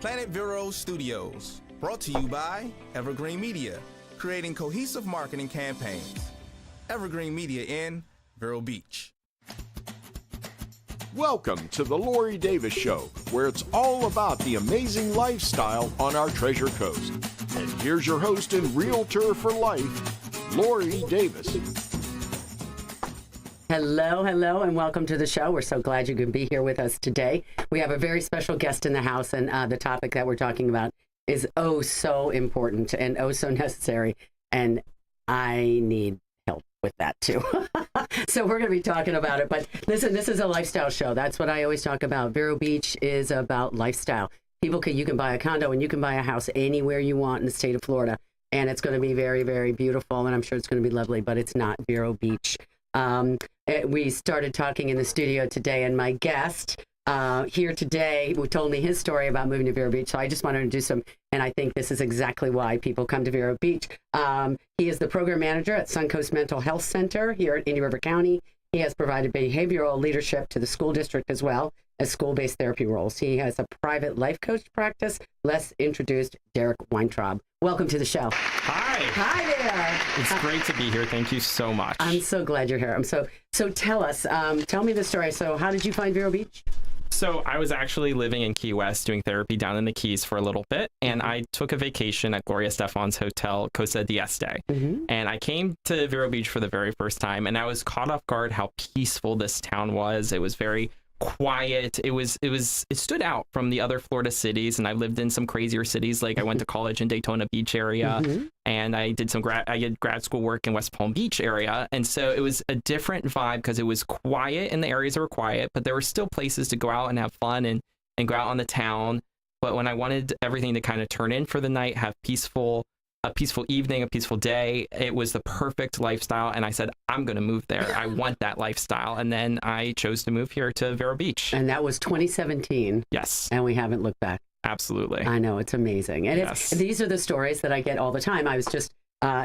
Planet Vero Studios, brought to you by Evergreen Media, creating cohesive marketing campaigns. Evergreen Media in Vero Beach. Welcome to the Lori Davis Show, where it's all about the amazing lifestyle on our Treasure Coast. And here's your host and realtor for life, Lori Davis. Hello, and welcome to the show. We're so glad you can be here with us today. We have a very special guest in the house, and the topic that we're talking about is oh so important and oh so necessary, and I need help with that too. So we're going to be talking about it, but listen, this is a lifestyle show. That's what I always talk about. Vero Beach is about lifestyle. You can buy a condo and you can buy a house anywhere you want in the state of Florida, and it's going to be very, very beautiful, and I'm sure it's going to be lovely, but it's not Vero Beach. We started talking in the studio today, and my guest here today who told me his story about moving to Vero Beach. So I just wanted to do some, and I think this is exactly why people come to Vero Beach. He is the program manager at Suncoast Mental Health Center here at Indian River County. He has provided behavioral leadership to the school district as well as school-based therapy roles. He has a private life coach practice. Let's introduce Derek Weintraub. Welcome to the show. Hi. Hi there. It's great to be here. Thank you so much. I'm so glad you're here. So tell us, tell me the story. So how did you find Vero Beach? So I was actually living in Key West doing therapy down in the Keys for a little bit, and I took a vacation at Gloria Estefan's hotel, Costa d'Este. And I came to Vero Beach for the very first time, and I was caught off guard how peaceful this town was. It was very quiet. It stood out from the other Florida cities, and I've lived in some crazier cities. Like I went to college in Daytona Beach area, and I did grad school work in West Palm Beach area, and so it was a different vibe because it was quiet in the areas that were quiet, but there were still places to go out and have fun and go out on the town. But when I wanted everything to kind of turn in for the night, have a peaceful evening, a peaceful day, it was the perfect lifestyle. And I said, I'm going to move there. I want that lifestyle. And then I chose to move here to Vero Beach. And that was 2017. Yes. And we haven't looked back. Absolutely. I know. It's amazing. And yes. These are the stories that I get all the time. I was just,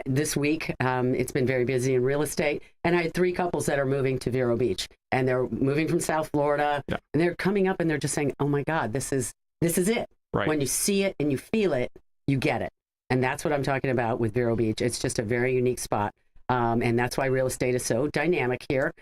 this week, it's been very busy in real estate. And I had 3 couples that are moving to Vero Beach. And they're moving from South Florida. Yeah. And they're coming up and they're just saying, oh my God, this is it. Right. When you see it and you feel it, you get it. And that's what I'm talking about with Vero Beach. It's just a very unique spot. And that's why real estate is so dynamic here.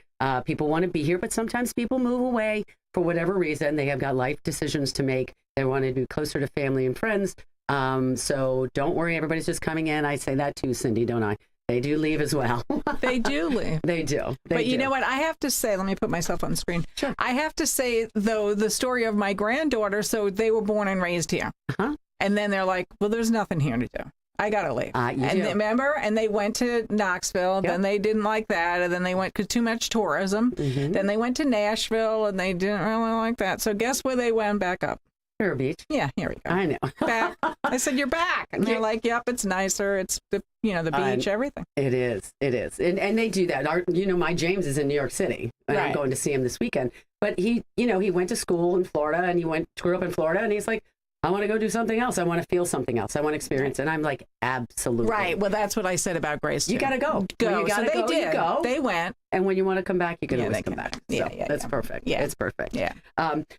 People want to be here, but sometimes people move away for whatever reason. They have got life decisions to make. They want to be closer to family and friends. So don't worry, everybody's just coming in. I say that too, Cindy, don't I? They do leave as well. They do leave. They do. But you know what? I have to say, let me put myself on the screen. Sure. I have to say, though, the story of my granddaughter, so they were born and raised here. Uh-huh. And then they're like, well, there's nothing here to do. I got to leave. Remember? And they went to Knoxville. Yep. Then they didn't like that. And then they went to too much tourism. Then they went to Nashville, and they didn't really like that. So guess where they went back up? Vero Beach. Yeah, here we go. I know. Back. I said, you're back. And they're like, yep, it's nicer. It's the beach, everything. It is. And they do that. My James is in New York City, and I'm going to see him this weekend. But he went to school in Florida, and grew up in Florida, and he's like, I want to go do something else. I want to feel something else. I want to experience it. And I'm like, absolutely. Right. Well, that's what I said about Grace, too. You got to go. You gotta so they did. Go. They went. And when you want to come back, you can always come back. So that's perfect. Yeah. It's perfect. Yeah.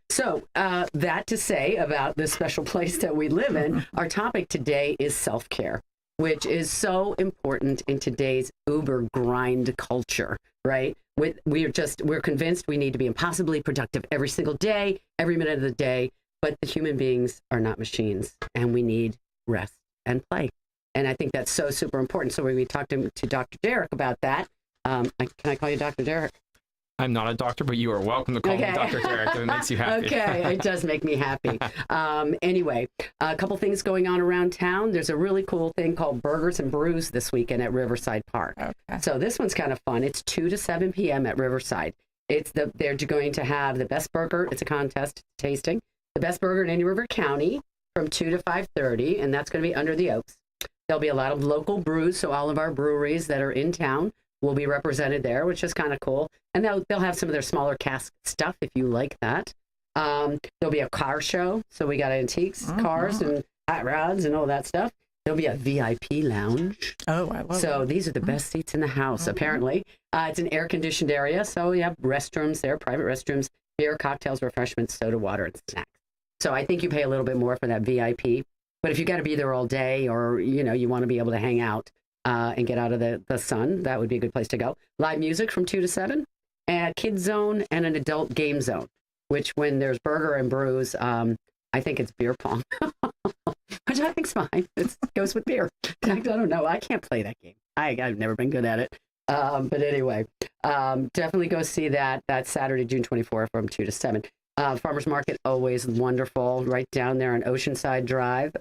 So that to say about this special place that we live in, our topic today is self-care, which is so important in today's Uber grind culture, right? We're convinced we need to be impossibly productive every single day, every minute of the day. But the human beings are not machines, and we need rest and play. And I think that's so super important. So when we talked to Dr. Derek about that, can I call you Dr. Derek? I'm not a doctor, but you are welcome to call me Dr. Derek if it makes you happy. Okay, it does make me happy. Anyway, a couple things going on around town. There's a really cool thing called Burgers and Brews this weekend at Riverside Park. Okay. So this one's kind of fun. It's 2 to 7 p.m. at Riverside. They're going to have the best burger. It's a contest tasting. The best burger in Indian River County from 2 to 5:30, and that's going to be under the Oaks. There'll be a lot of local brews, so all of our breweries that are in town will be represented there, which is kind of cool. And they'll have some of their smaller cask stuff if you like that. There'll be a car show, so we got antiques, cars, and hot rods, and all that stuff. There'll be a VIP lounge. Oh, I love it. So these are the best seats in the house, apparently. It's an air-conditioned area, so you have restrooms there, private restrooms, beer, cocktails, refreshments, soda, water, and snacks. So I think you pay a little bit more for that VIP. But if you got to be there all day, or you want to be able to hang out and get out of the sun, that would be a good place to go. Live music from 2 to 7, and a kids zone and an adult game zone. Which, when there's burger and brews, I think it's beer pong, which I think's fine. It goes with beer. I don't know. I can't play that game. I've never been good at it. But anyway, definitely go see that. That's Saturday, June 24th from 2 to 7. Farmers Market, always wonderful, right down there on Oceanside Drive.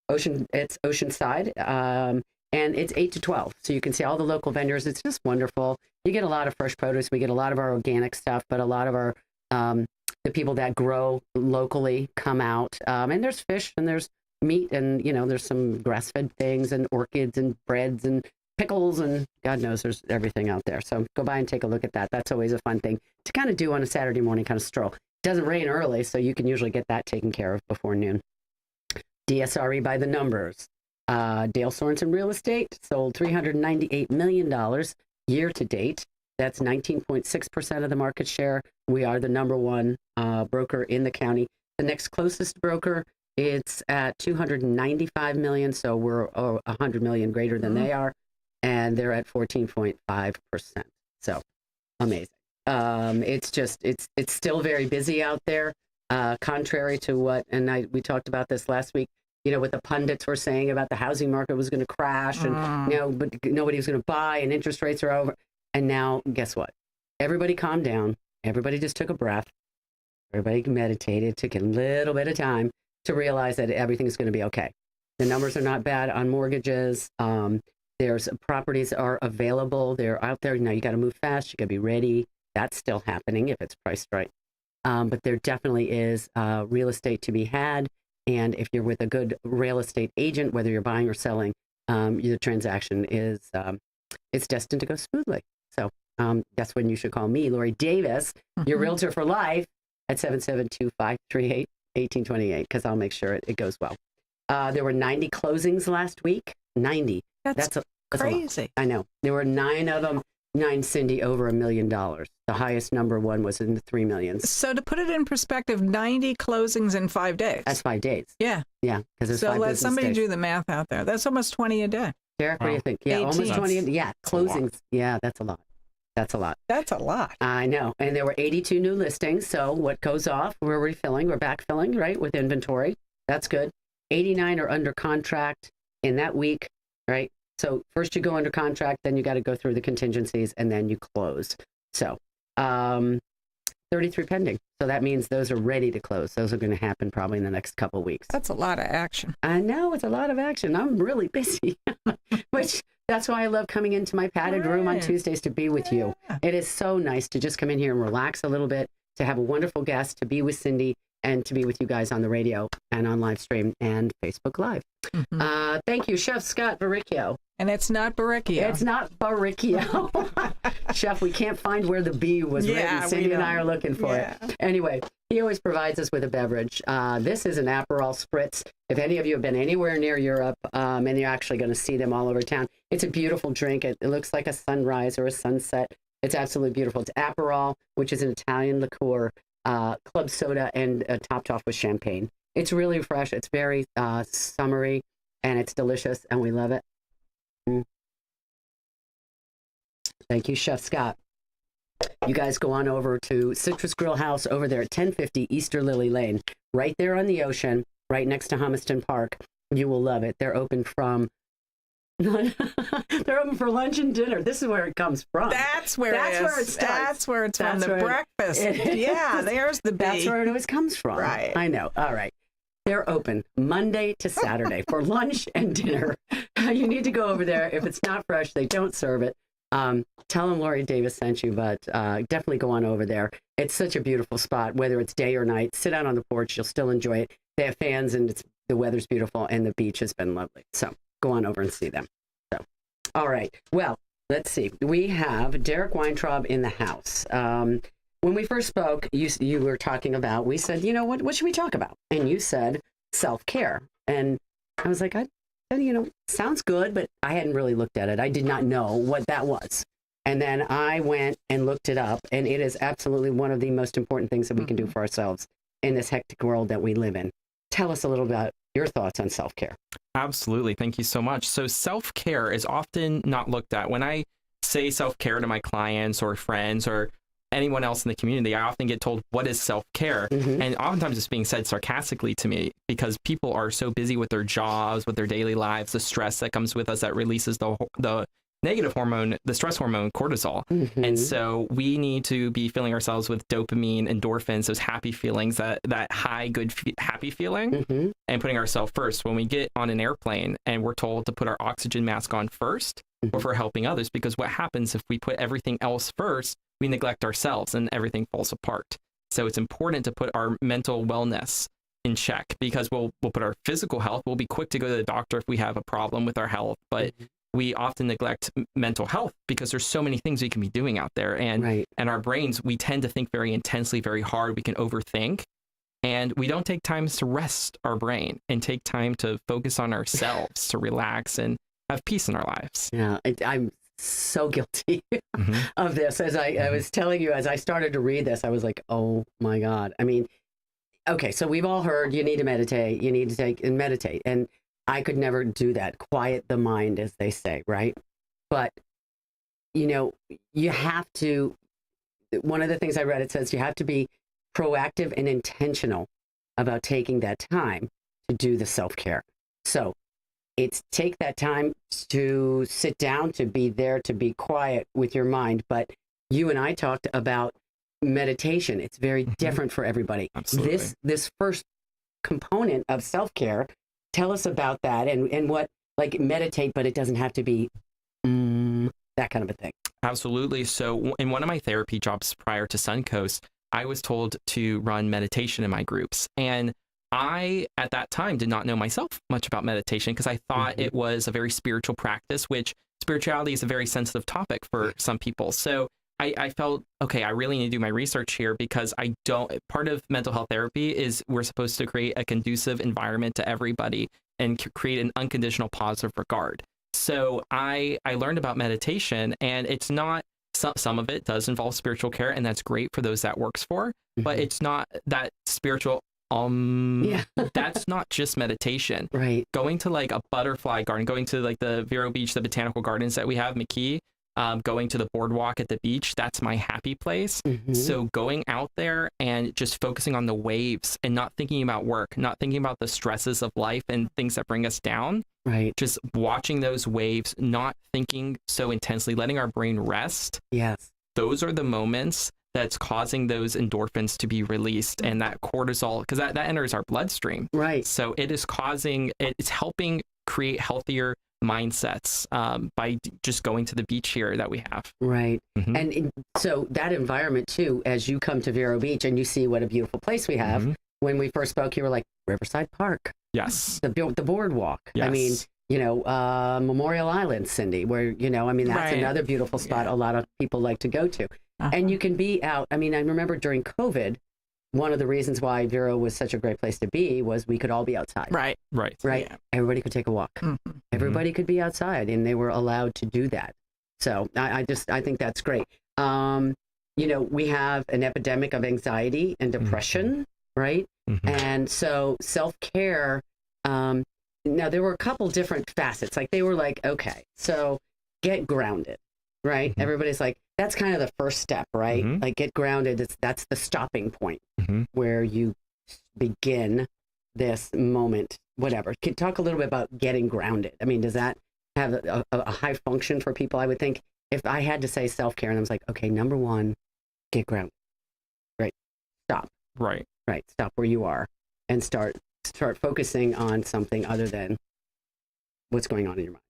It's Oceanside, and it's 8 to 12. So you can see all the local vendors. It's just wonderful. You get a lot of fresh produce. We get a lot of our organic stuff, but a lot of our the people that grow locally come out. And there's fish and there's meat and, there's some grass-fed things and orchids and breads and pickles and God knows there's everything out there. So go by and take a look at that. That's always a fun thing to kind of do on a Saturday morning, kind of stroll. It doesn't rain early, so you can usually get that taken care of before noon. DSRE by the numbers. Dale Sorensen Real Estate sold $398 million year to date. That's 19.6% of the market share. We are the number one broker in the county. The next closest broker, it's at $295 million, so we're $100 million greater than they are, and they're at 14.5%. So amazing. It's still very busy out there, contrary to what, and we talked about this last week, what the pundits were saying about the housing market was going to crash, and but nobody was going to buy, and interest rates are over. And now, guess what? Everybody calmed down. Everybody just took a breath. Everybody meditated, took a little bit of time to realize that everything's going to be okay. The numbers are not bad on mortgages. There's properties are available. They're out there. Now you got to move fast. You got to be ready. That's still happening if it's priced right. But there definitely is real estate to be had. And if you're with a good real estate agent, whether you're buying or selling, the transaction is it's destined to go smoothly. So that's when you should call me, Lori Davis, your realtor for life, at 772-538-1828, because I'll make sure it goes well. There were 90 closings last week. 90. That's crazy. I know. There were 9 of them. 9, Cindy, over $1 million. The highest number one was in the $3 million. So to put it in perspective, 90 closings in 5 days. That's 5 days. Yeah. Yeah. So let somebody do the math out there. That's almost 20 a day. Derek, what do you think? Yeah, 18. almost 20. Yeah, closings. Yeah, that's a lot. That's a lot. That's a lot. I know. And there were 82 new listings. So what goes off, we're refilling, we're backfilling, right, with inventory. That's good. 89 are under contract in that week, right? So first you go under contract, then you got to go through the contingencies, and then you close. So 33 pending. So that means those are ready to close. Those are going to happen probably in the next couple of weeks. That's a lot of action. I know. It's a lot of action. I'm really busy, which that's why I love coming into my padded room on Tuesdays to be with you. It is so nice to just come in here and relax a little bit, to have a wonderful guest, to be with Cindy, and to be with you guys on the radio and on live stream and Facebook Live. Thank you, Chef Scott Baricchio. And it's not Baricchio. It's not Baricchio. Chef, we can't find where the B was written. Cindy and I are looking for it. Anyway, he always provides us with a beverage. This is an Aperol Spritz. If any of you have been anywhere near Europe, and you're actually going to see them all over town, it's a beautiful drink. It looks like a sunrise or a sunset. It's absolutely beautiful. It's Aperol, which is an Italian liqueur, club soda, and topped off with champagne. It's really fresh. It's very summery, and it's delicious, and we love it. Thank you, Chef Scott. You guys go on over to Citrus Grill House over there at 1050 Easter Lily Lane, right there on the ocean, right next to Humiston Park. You will love it. They're open from they're open for lunch and dinner. This is where it comes from. That's where it starts. That's where it's from. The breakfast. Yeah, there's the B. That's where it always comes from. Right. I know. All right. They're open Monday to Saturday for lunch and dinner. You need to go over there. If it's not fresh, they don't serve it. Tell them Lori Davis sent you, but definitely go on over there. It's such a beautiful spot, whether it's day or night. Sit out on the porch. You'll still enjoy it. They have fans, and the weather's beautiful, and the beach has been lovely. So go on over and see them. So, all right. Well, let's see. We have Derek Weintraub in the house. When we first spoke, you were talking about, we said, what should we talk about? And you said self-care. And I was like, sounds good, but I hadn't really looked at it. I did not know what that was. And then I went and looked it up, and it is absolutely one of the most important things that we can do for ourselves in this hectic world that we live in. Tell us a little about your thoughts on self-care. Absolutely. Thank you so much. So self-care is often not looked at. When I say self-care to my clients or friends or anyone else in the community, I often get told, what is self-care? And oftentimes it's being said sarcastically to me because people are so busy with their jobs, with their daily lives, the stress that comes with us that releases the negative hormone, the stress hormone, cortisol. And so we need to be filling ourselves with dopamine, endorphins, those happy feelings, that high, good, happy feeling, and putting ourselves first. When we get on an airplane and we're told to put our oxygen mask on first before helping others, because what happens if we put everything else first, we neglect ourselves and everything falls apart. So it's important to put our mental wellness in check, because we'll put our physical health, we'll be quick to go to the doctor if we have a problem with our health, but we often neglect mental health because there's so many things we can be doing out there. And and our brains, we tend to think very intensely, very hard. We can overthink, and we don't take time to rest our brain and take time to focus on ourselves, to relax and have peace in our lives. Yeah, I'm so guilty of this. As I was telling you, as I started to read this, I was like, oh my God. I mean, okay, so we've all heard you need to meditate, you need to take and meditate. And I could never do that. Quiet the mind, as they say, right? But, you know, you have to, one of the things I read, it says you have to be proactive and intentional about taking that time to do the self-care. So it's take that time to sit down, to be there, to be quiet with your mind. But you and I talked about meditation. It's very different for everybody. Absolutely. This first component of self-care, tell us about that and what, like, meditate, but it doesn't have to be that kind of a thing. Absolutely. So in one of my therapy jobs prior to Suncoast, I was told to run meditation in my groups. And I, at that time, did not know myself much about meditation because I thought it was a very spiritual practice, which spirituality is a very sensitive topic for some people. So I felt, okay, I really need to do my research here because part of mental health therapy is we're supposed to create a conducive environment to everybody and create an unconditional positive regard. So I learned about meditation, and it's not, some of it does involve spiritual care, and that's great for those that works for, but it's not that spiritual, that's not just meditation. Right. Going to like a butterfly garden, going to like the Vero Beach, the botanical gardens that we have, McKee, going to the boardwalk at the beach, that's my happy place. So going out there and just focusing on the waves and not thinking about work, not thinking about the stresses of life and things that bring us down. Right. Just watching those waves, not thinking so intensely, letting our brain rest. Yes. Those are the moments that's causing those endorphins to be released and that cortisol, because that enters our bloodstream. Right. So it's helping create healthier mindsets by just going to the beach here that we have. Right. And so that environment too, as you come to Vero Beach and you see what a beautiful place we have, when we first spoke, you were like, Riverside Park. Yes. The boardwalk. Yes. I mean, you know, Memorial Island, Cindy, where, you know, I mean, that's another beautiful spot a lot of people like to go to. And you can be out. I mean, I remember during COVID, one of the reasons why Vero was such a great place to be was we could all be outside. Right. Yeah. Everybody could take a walk. Everybody could be outside, and they were allowed to do that. So I think that's great. You know, we have an epidemic of anxiety and depression, right? And so self-care, now there were a couple different facets. Like they were like, okay, so get grounded, right? Everybody's like, that's kind of the first step, right? Like get grounded. That's the stopping point where you begin this moment, whatever. Can you talk a little bit about getting grounded? I mean, does that have a high function for people? I would think if I had to say self-care and I was like, okay, number one, get grounded, right? Stop. Right. Stop where you are and start focusing on something other than what's going on in your mind.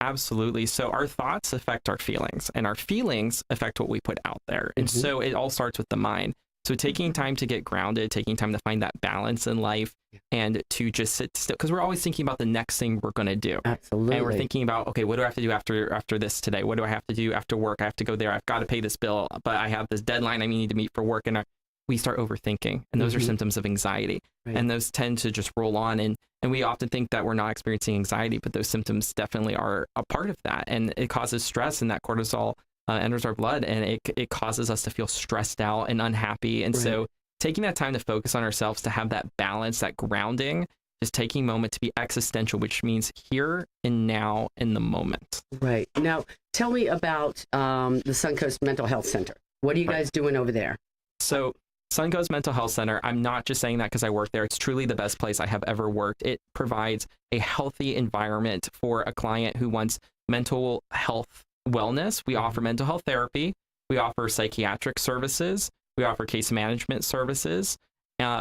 Absolutely. So our thoughts affect our feelings, and our feelings affect what we put out there. And so it all starts with the mind. So taking time to get grounded, taking time to find that balance in life and to just sit still, because we're always thinking about the next thing we're going to do. Absolutely. And we're thinking about, okay, what do I have to do after this today? What do I have to do after work? I have to go there. I've got to pay this bill, but I have this deadline I need to meet for work. And we start overthinking, and those are symptoms of anxiety. And those tend to just roll on. And we often think that we're not experiencing anxiety, but those symptoms definitely are a part of that. And it causes stress, and that cortisol enters our blood, and it causes us to feel stressed out and unhappy. And so taking that time to focus on ourselves, to have that balance, that grounding, just taking a moment to be existential, which means here and now in the moment. Right. Now, tell me about the Suncoast Mental Health Center. What are you guys doing over there? So Suncoast Mental Health Center, I'm not just saying that because I work there. It's truly the best place I have ever worked. It provides a healthy environment for a client who wants mental health wellness. We offer mental health therapy. We offer psychiatric services. We offer case management services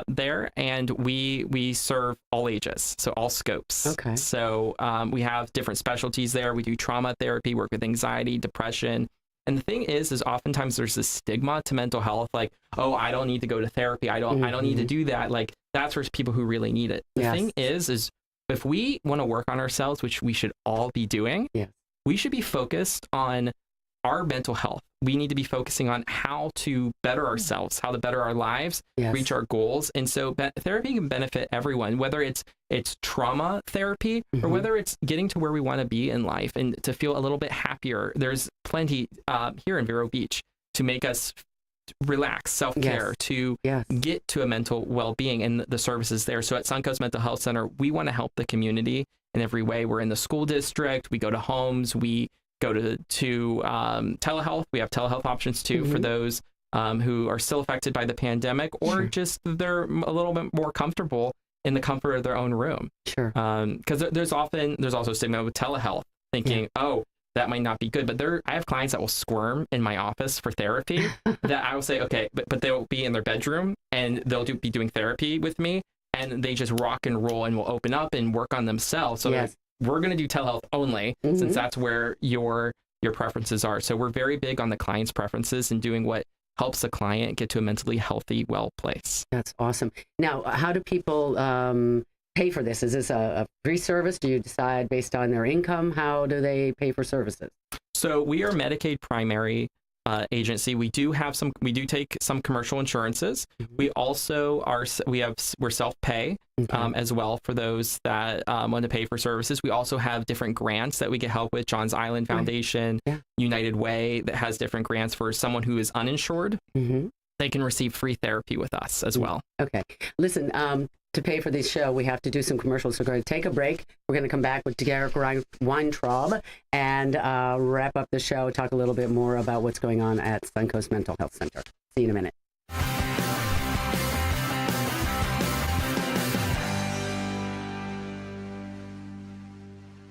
there, and we serve all ages, so all scopes. Okay. So we have different specialties there. We do trauma therapy, work with anxiety, depression. And the thing is oftentimes there's this stigma to mental health, like, oh, I don't need to go to therapy. I don't need to do that. Like, that's for people who really need it. The thing is if we want to work on ourselves, which we should all be doing, we should be focused on our mental health. We need to be focusing on how to better ourselves, how to better our lives, reach our goals. And so therapy can benefit everyone, whether it's trauma therapy or whether it's getting to where we want to be in life and to feel a little bit happier. There's plenty here in Vero Beach to make us relax, self-care, to get to a mental well-being, and the services there. So at Suncoast Mental Health Center, we want to help the community in every way. We're in the school district. We go to homes. We go to telehealth. We have telehealth options too for those who are still affected by the pandemic, or just they're a little bit more comfortable in the comfort of their own room. Sure. Because there's also stigma with telehealth, thinking, oh, that might not be good. But I have clients that will squirm in my office for therapy that I will say, okay, but they'll be in their bedroom and they'll be doing therapy with me, and they just rock and roll and will open up and work on themselves. So we're going to do telehealth only, since that's where your preferences are. So we're very big on the client's preferences and doing what helps the client get to a mentally healthy, well place. That's awesome. Now, how do people pay for this? Is this a free service? Do you decide based on their income? How do they pay for services? So we are Medicaid primary agency. We do take some commercial insurances. We also we're self-pay as well for those that want to pay for services. We also have different grants that we get help with. Johns Island Foundation, United Way, that has different grants for someone who is uninsured. They can receive free therapy with us as well. Okay. Listen, to pay for this show, we have to do some commercials. So we're going to take a break. We're going to come back with Derek Weintraub and wrap up the show, talk a little bit more about what's going on at Suncoast Mental Health Center. See you in a minute.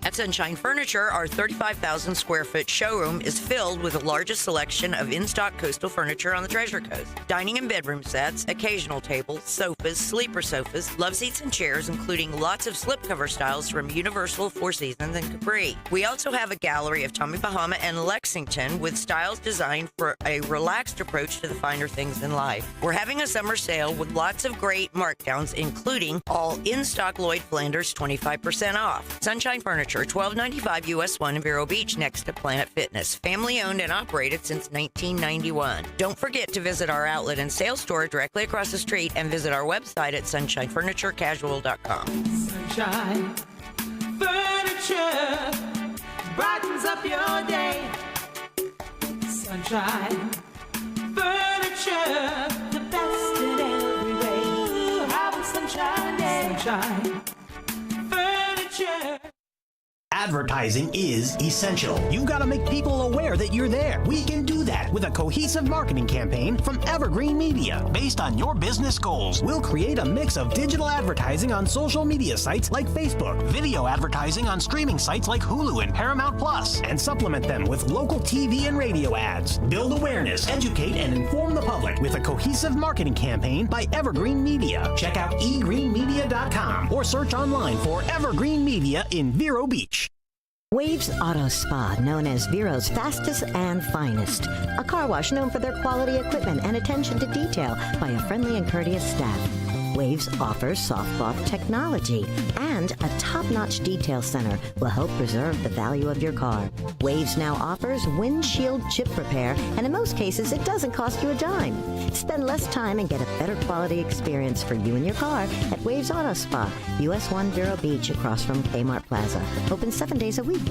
At Sunshine Furniture, our 35,000 square foot showroom is filled with the largest selection of in-stock coastal furniture on the Treasure Coast. Dining and bedroom sets, occasional tables, sofas, sleeper sofas, love seats and chairs, including lots of slipcover styles from Universal, Four Seasons, and Capri. We also have a gallery of Tommy Bahama and Lexington with styles designed for a relaxed approach to the finer things in life. We're having a summer sale with lots of great markdowns, including all in-stock Lloyd Flanders 25% off. Sunshine Furniture, 1295 US 1 in Vero Beach, next to Planet Fitness. Family owned and operated since 1991. Don't forget to visit our outlet and sales store directly across the street, and visit our website at sunshinefurniturecasual.com. Sunshine Furniture brightens up your day. Sunshine Furniture, the best in every way. Ooh, have a sunshine day. Sunshine Furniture. Advertising is essential. You've got to make people aware that you're there. We can do that with a cohesive marketing campaign from Evergreen Media. Based on your business goals, we'll create a mix of digital advertising on social media sites like Facebook, video advertising on streaming sites like Hulu and Paramount Plus, and supplement them with local TV and radio ads. Build awareness, educate, and inform the public with a cohesive marketing campaign by Evergreen Media. Check out egreenmedia.com or search online for Evergreen Media in Vero Beach. Waves Auto Spa, known as Vero's fastest and finest. A car wash known for their quality equipment and attention to detail by a friendly and courteous staff. Waves offers soft cloth technology, and a top-notch detail center will help preserve the value of your car. Waves now offers windshield chip repair, and in most cases, it doesn't cost you a dime. Spend less time and get a better quality experience for you and your car at Waves Auto Spa, US 1 Vero Beach, across from Kmart Plaza. Open 7 days a week.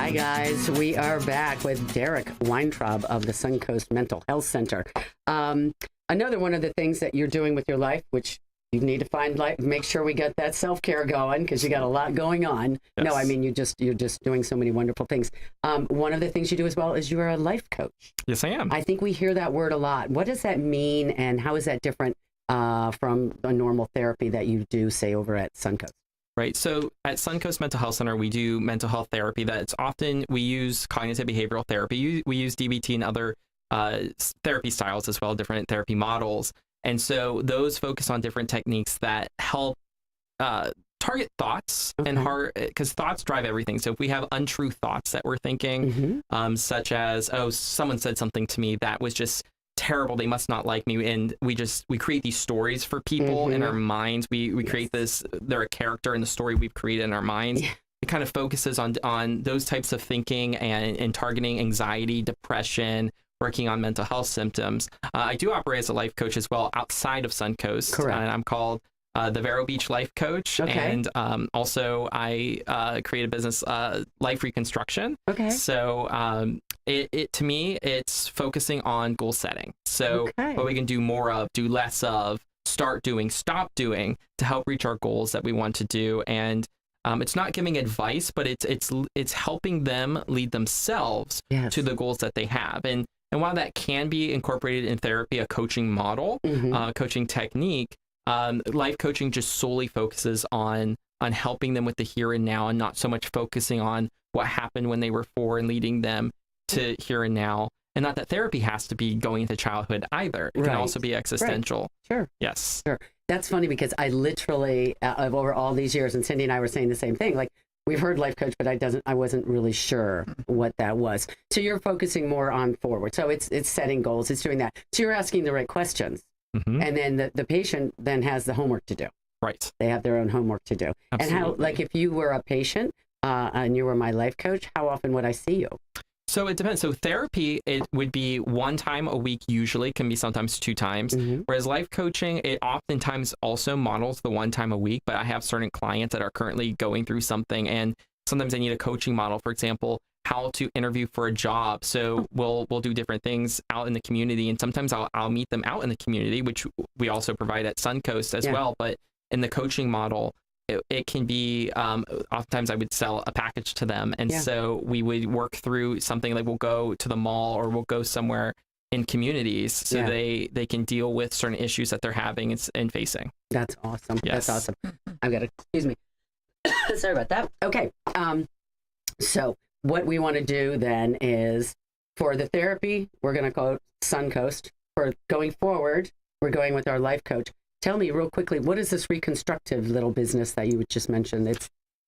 Hi, guys. We are back with Derek Weintraub of the Suncoast Mental Health Center. Another one of the things that you're doing with your life, which you need to make sure we get that self-care going because you got a lot going on. Yes. No, I mean, you're just doing so many wonderful things. One of the things you do as well is you are a life coach. Yes, I am. I think we hear that word a lot. What does that mean, and how is that different from a normal therapy that you do, say, over at Suncoast? Right. So at Suncoast Mental Health Center, we do mental health therapy. That's often, we use cognitive behavioral therapy. We use DBT and other therapy styles as well, different therapy models. And so those focus on different techniques that help target thoughts because thoughts drive everything. So if we have untrue thoughts that we're thinking, such as, oh, someone said something to me that was just terrible, they must not like me, and we create these stories for people in our minds. We create this, they're a character in the story we've created in our minds. It kind of focuses on those types of thinking and targeting anxiety, depression, working on mental health symptoms. I do operate as a life coach as well outside of Suncoast. Correct. And I'm called the Vero Beach Life Coach. Okay. And also I create a business, Life Reconstruction. Okay. So it to me, it's focusing on goal setting. So what we can do more of, do less of, start doing, stop doing to help reach our goals that we want to do. And it's not giving advice, but it's helping them lead themselves to the goals that they have. And while that can be incorporated in therapy, a coaching model, coaching technique, life coaching just solely focuses on helping them with the here and now, and not so much focusing on what happened when they were 4 and leading them to here and now. And not that therapy has to be going into childhood either. It can also be existential. Sure. Yes. Sure. That's funny because I literally, over all these years, and Cindy and I were saying the same thing, like, we've heard life coach, but I wasn't really sure what that was. So you're focusing more on forward. So it's setting goals, it's doing that. So you're asking the right questions. And then the patient then has the homework to do. Right. They have their own homework to do. Absolutely. And how, like, if you were a patient and you were my life coach, how often would I see you? So it depends. So therapy, it would be 1 time a week, usually, can be sometimes 2 times. Whereas life coaching, it oftentimes also models the 1 time a week, but I have certain clients that are currently going through something, and sometimes I need a coaching model, for example, how to interview for a job. So we'll do different things out in the community, and sometimes I'll meet them out in the community, which we also provide at Suncoast as well. But in the coaching model, it can be, oftentimes I would sell a package to them. And so we would work through something like we'll go to the mall or we'll go somewhere in communities so they can deal with certain issues that they're having and facing. That's awesome. Yes. That's awesome. I've got to, excuse me. Sorry about that. Okay. So what we want to do then is, for the therapy, we're going to go Suncoast. For going forward, we're going with our life coach. Tell me real quickly, what is this reconstructive little business that you just mentioned?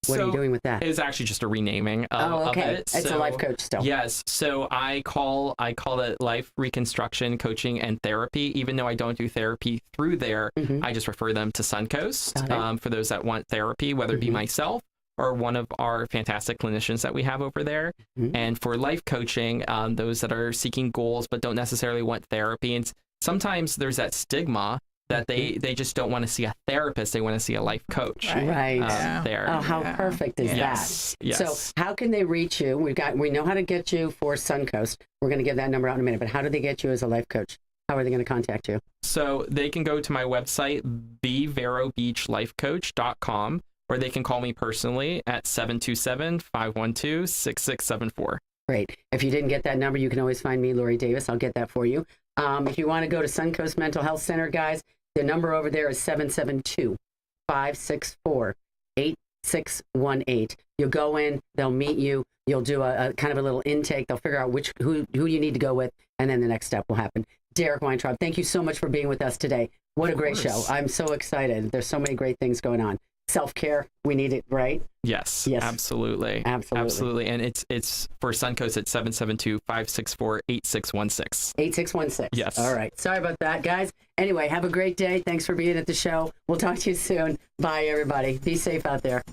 What are you doing with that? It's actually just a renaming of it. It's a life coach still. Yes. So I call it Life Reconstruction Coaching and Therapy. Even though I don't do therapy through there, I just refer them to Suncoast for those that want therapy, whether it be myself or one of our fantastic clinicians that we have over there. And for life coaching, those that are seeking goals but don't necessarily want therapy. And sometimes there's that stigma that they just don't want to see a therapist, they want to see a life coach. Right. There. Oh, how perfect is that? Yes. So how can they reach you? We know how to get you for Suncoast. We're going to give that number out in a minute, but how do they get you as a life coach? How are they going to contact you? So they can go to my website, theverobeachlifecoach.com, or they can call me personally at 727-512-6674. Great. If you didn't get that number, you can always find me, Lori Davis. I'll get that for you. If you want to go to Suncoast Mental Health Center, guys, the number over there is 772-564-8618. You'll go in, they'll meet you, you'll do a kind of a little intake, they'll figure out who you need to go with, and then the next step will happen. Derek Weintraub, thank you so much for being with us today. What a great show. I'm so excited. There's so many great things going on. Self-care, we need it, right? Yes, absolutely. And it's for Suncoast at 772-564-8616. 8616. Yes. All right. Sorry about that, guys. Anyway, have a great day. Thanks for being at the show. We'll talk to you soon. Bye, everybody. Be safe out there.